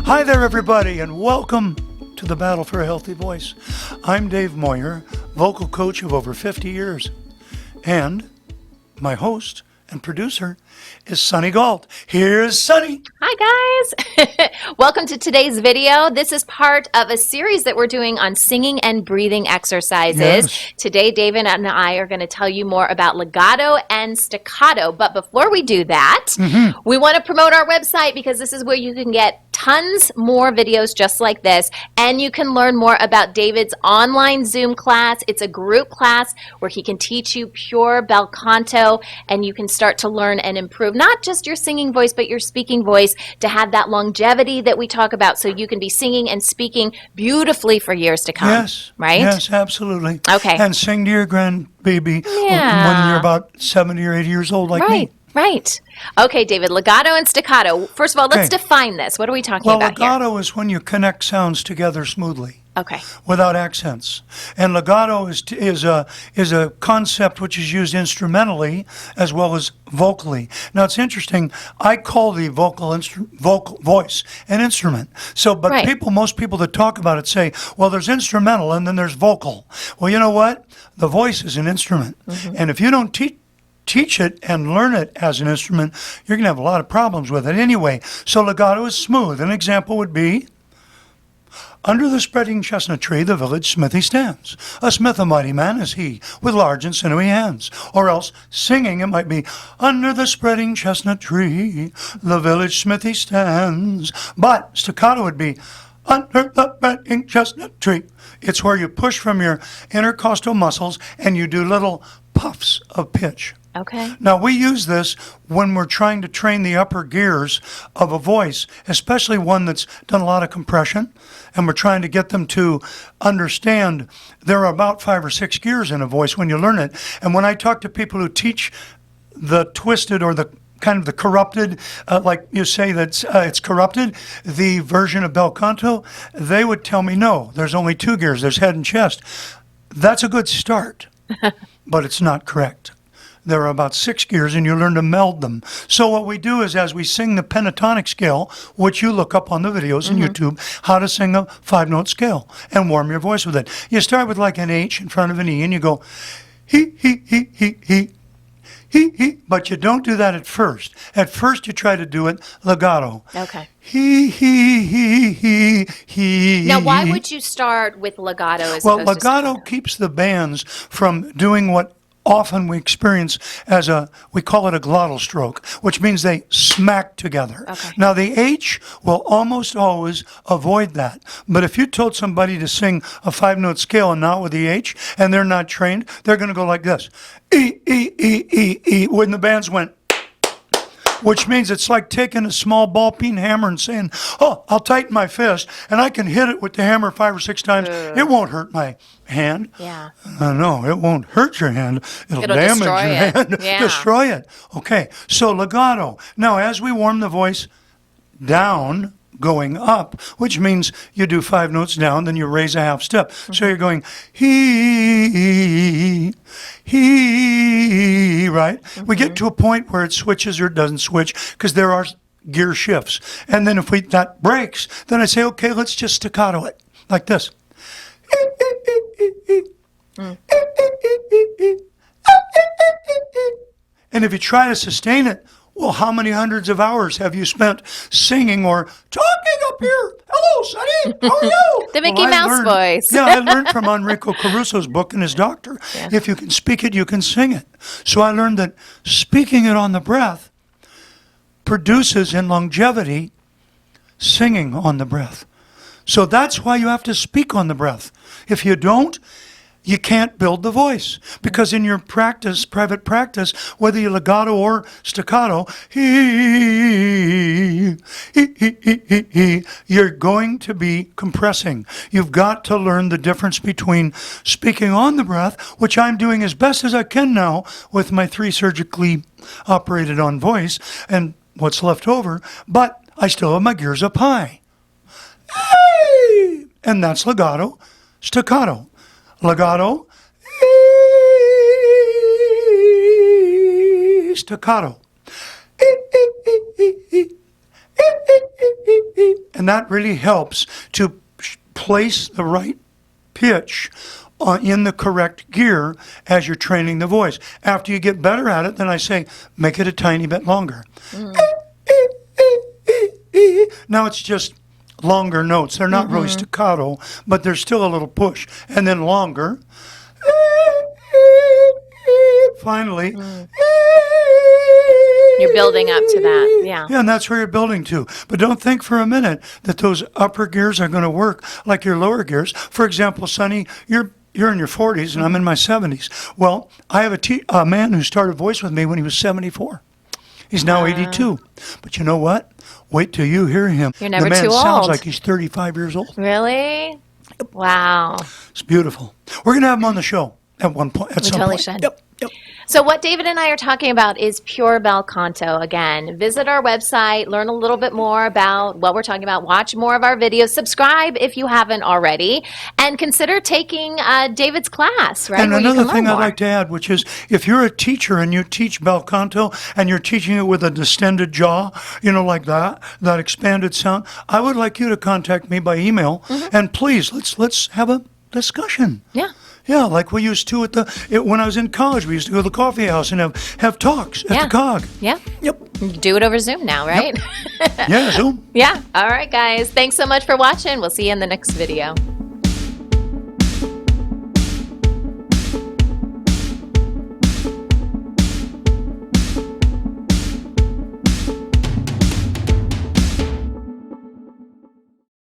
Hi there, everybody, and welcome to the Battle for a Healthy Voice. I'm Dave Moyer, vocal coach of over 50 years, and my host and producer is Sunny Galt. Here's Sunny. Hi guys! Welcome to today's video. This is part of a series that we're doing on singing and breathing exercises. Yes. Today, David and I are going to tell you more about legato and staccato. But before we do that, we want to promote our website because this is where you can get tons more videos just like this, and you can learn more about David's online Zoom class. It's a group class where he can teach you pure bel canto, and you can start to learn and improve not just your singing voice, but your speaking voice to have that longevity that we talk about, so you can be singing and speaking beautifully for years to come. Yes. Right? Yes, absolutely. Okay. And sing to your grandbaby Yeah. when you're about 70 or 80 years old like me. Right. Okay, David, legato and staccato. First of all, let's Okay. define this. What are we talking Well, about here? legato is when you connect sounds together smoothly, Okay. without accents. And legato is a concept which is used instrumentally as well as vocally. Now it's interesting. I call the vocal voice an instrument. So, but Right. most people that talk about it say, well, there's instrumental and then there's vocal. Well, you know what? The voice is an instrument, and if you don't teach it and learn it as an instrument, you're going to have a lot of problems with it anyway. So legato is smooth. An example would be, under the spreading chestnut tree, the village smithy stands. A smith, a mighty man is he, with large and sinewy hands. Or else, singing, it might be, under the spreading chestnut tree, the village smithy stands. But staccato would be, under the spreading chestnut tree. It's where you push from your intercostal muscles and you do little puffs of pitch. Okay. Now, we use this when we're trying to train the upper gears of a voice, especially one that's done a lot of compression, and we're trying to get them to understand there are about 5 or 6 gears in a voice when you learn it. And when I talk to people who teach the twisted or the kind of the corrupted, like you say that it's corrupted, the version of bel canto, they would tell me, no, there's only 2 gears, there's head and chest. That's a good start, but it's not correct. There are about 6 gears, and you learn to meld them. So what we do is, as we sing the pentatonic scale, which you look up on the videos on YouTube, how to sing a 5-note scale and warm your voice with it. You start with like an H in front of an E, and you go, he, but you don't do that at first. At first, you try to do it legato. Okay. He. Now, why would you start with legato as Well, opposed to legato staccato? keeps the bands from doing what often we experience as we call it a glottal stroke, which means they smack together. Okay. Now, the H will almost always avoid that. But if you told somebody to sing a 5-note scale and not with the H, and they're not trained, they're going to go like this. E, when the bands went, which means it's like taking a small ball-peen hammer and saying, oh, I'll tighten my fist, and I can hit it with the hammer 5 or 6 times. It won't hurt my hand. Yeah. No, it won't hurt your hand. It'll damage destroy your it. hand. Yeah. Destroy it. Okay, so legato. Now, as we warm the voice down, going up, which means you do 5 notes down, then you raise a half step. So you're going he, right? We get to a point where it switches or it doesn't switch because there are gear shifts. And then if that breaks, then I say, okay, let's just staccato it like this. And if you try to sustain it, well, how many hundreds of hours have you spent singing or talking up here? Hello, Sonny. How are you? The Mickey Mouse voice. Yeah, I learned from Enrico Caruso's book and his doctor. Yeah. If you can speak it, you can sing it. So I learned that speaking it on the breath produces in longevity singing on the breath. So that's why you have to speak on the breath. If you don't, you can't build the voice, because in your practice, private practice, whether you legato or staccato, you're going to be compressing. You've got to learn the difference between speaking on the breath, which I'm doing as best as I can now with my 3 surgically operated on voice and what's left over, but I still have my gears up high. And that's legato, staccato. Legato, staccato. And that really helps to place the right pitch in the correct gear as you're training the voice. After you get better at it, then I say, make it a tiny bit longer. Now it's just longer notes. They're not really staccato, but there's still a little push. And then longer. Finally. You're building up to that. Yeah. Yeah, and that's where you're building to. But don't think for a minute that those upper gears are going to work like your lower gears. For example, Sonny, you're in your 40s and I'm in my 70s. Well, I have a man who started voice with me when he was 74. He's now 82. But you know what? Wait till you hear him. You're never the man too sounds old. like he's 35 years old. Really? Wow. It's beautiful. We're going to have him on the show at one point. At We some totally point. should. Yep. So what David and I are talking about is pure bel canto. Again, visit our website, learn a little bit more about what we're talking about, watch more of our videos, subscribe if you haven't already, and consider taking David's class, right? And where you another can thing learn I'd more. like to add, which is if you're a teacher and you teach bel canto and you're teaching it with a distended jaw, like that expanded sound, I would like you to contact me by email. And please, let's have a discussion. Yeah. Yeah, like we used to when I was in college. We used to go to the coffee house and have talks at the COG. Yeah. Yep. You can do it over Zoom now, right? Yeah, Zoom. Yeah. All right, guys. Thanks so much for watching. We'll see you in the next video.